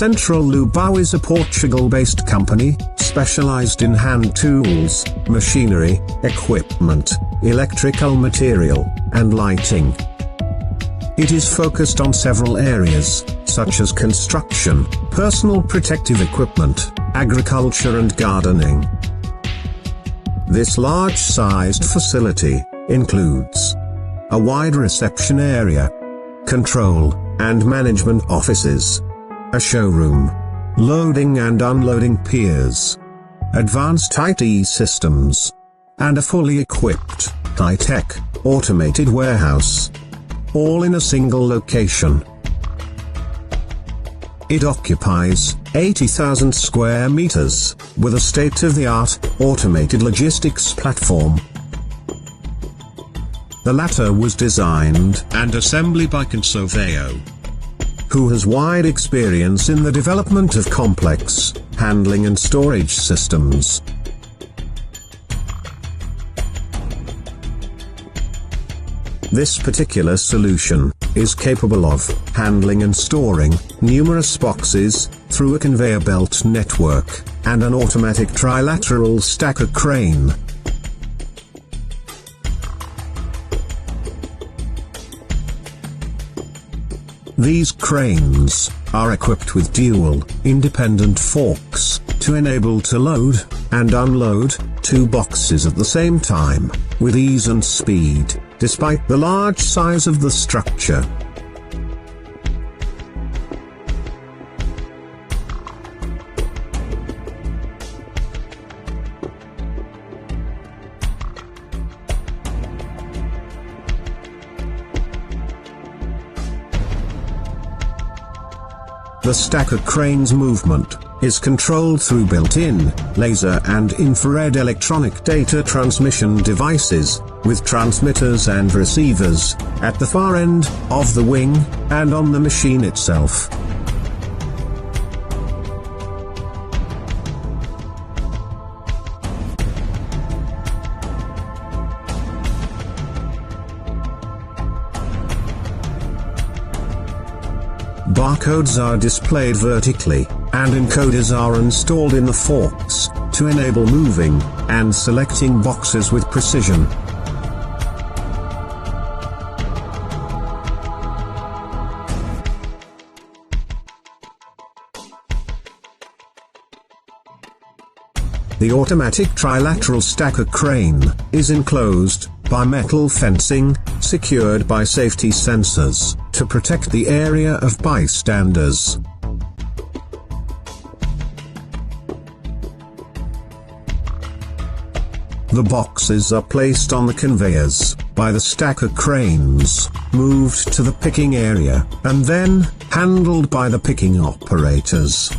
Central Lubão is a Portugal-based company, specialized in hand tools, machinery, equipment, electrical material, and lighting. It is focused on several areas, such as construction, personal protective equipment, agriculture and gardening. This large-sized facility includes a wide reception area, control and management offices, a showroom, loading and unloading piers, advanced IT systems, and a fully equipped, high-tech, automated warehouse, all in a single location. It occupies 80,000 square meters, with a state-of-the-art, automated logistics platform. The latter was designed and assembled by Consoveo, who has wide experience in the development of complex handling and storage systems. This particular solution is capable of handling and storing numerous boxes through a conveyor belt network and an automatic trilateral stacker crane. These cranes are equipped with dual, independent forks to enable to load and unload 2 boxes at the same time, with ease and speed, despite the large size of the structure. The stacker crane's movement is controlled through built-in laser and infrared electronic data transmission devices, with transmitters and receivers at the far end of the wing and on the machine itself. Barcodes are displayed vertically, and encoders are installed in the forks to enable moving and selecting boxes with precision. The automatic trilateral stacker crane is enclosed by metal fencing, secured by safety sensors, to protect the area of bystanders. The boxes are placed on the conveyors by the stacker cranes, moved to the picking area, and then handled by the picking operators.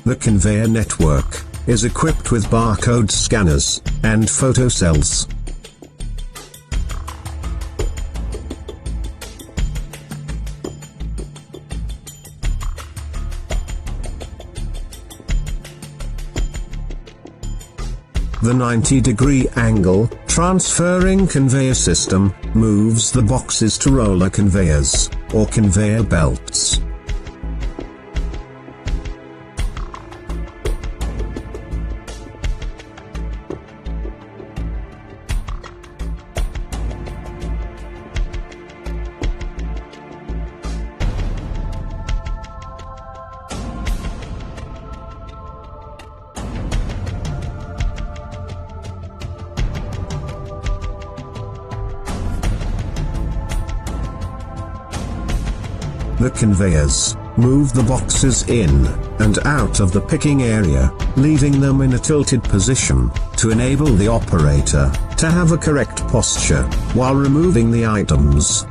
The conveyor network is equipped with barcode scanners and photocells. The 90-degree angle transferring conveyor system moves the boxes to roller conveyors or conveyor belts. The conveyors move the boxes in and out of the picking area, leaving them in a tilted position to enable the operator to have a correct posture while removing the items.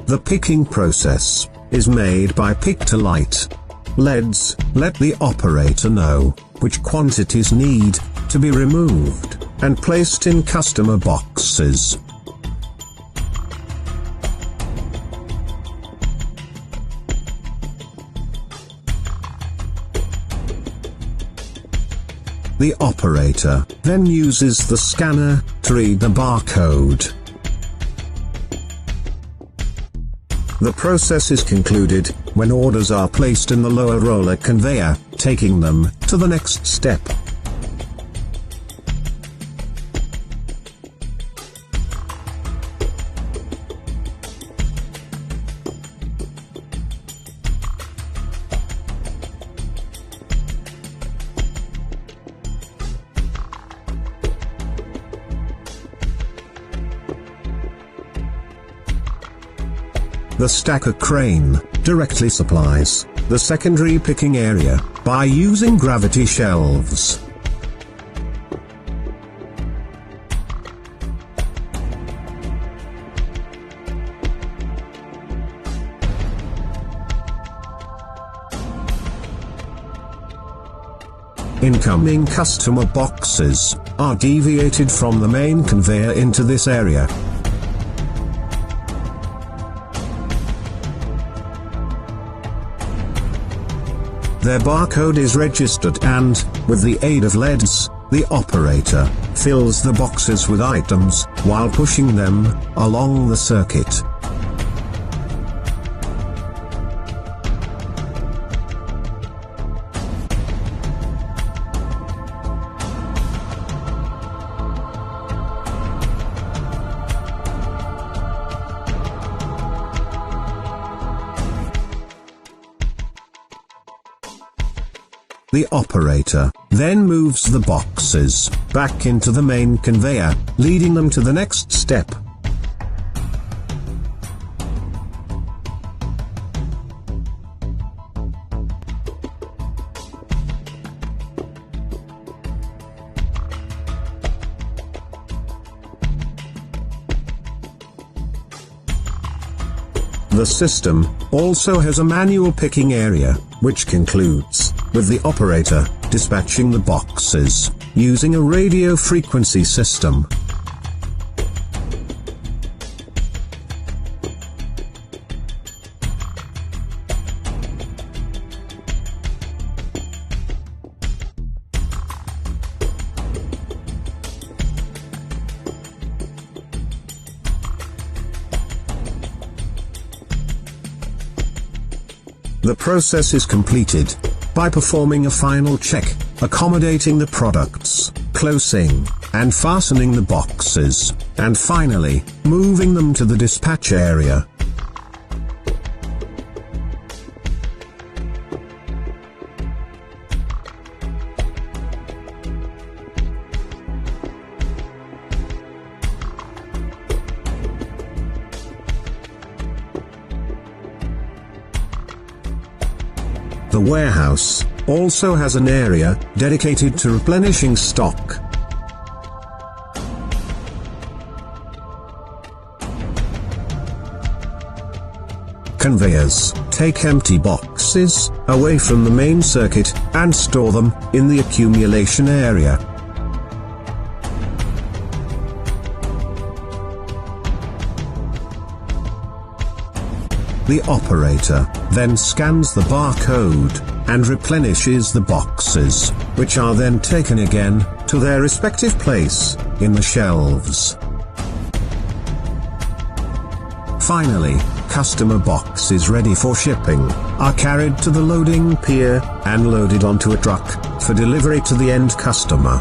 The picking process is made by pick-to-light. LEDs let the operator know which quantities need to be removed and placed in customer boxes. The operator then uses the scanner to read the barcode. The process is concluded when orders are placed in the lower roller conveyor, taking them to the next step. The stacker crane directly supplies the secondary picking area by using gravity shelves. Incoming customer boxes are deviated from the main conveyor into this area. Their barcode is registered and, with the aid of LEDs, the operator fills the boxes with items while pushing them along the circuit. The operator then moves the boxes back into the main conveyor, leading them to the next step. The system also has a manual picking area, which concludes with the operator dispatching the boxes using a radio frequency system. The process is completed by performing a final check, accommodating the products, closing and fastening the boxes, and finally, moving them to the dispatch area. The warehouse also has an area dedicated to replenishing stock. Conveyors take empty boxes away from the main circuit and store them in the accumulation area. The operator then scans the barcode and replenishes the boxes, which are then taken again to their respective place in the shelves. Finally, customer boxes ready for shipping are carried to the loading pier and loaded onto a truck for delivery to the end customer.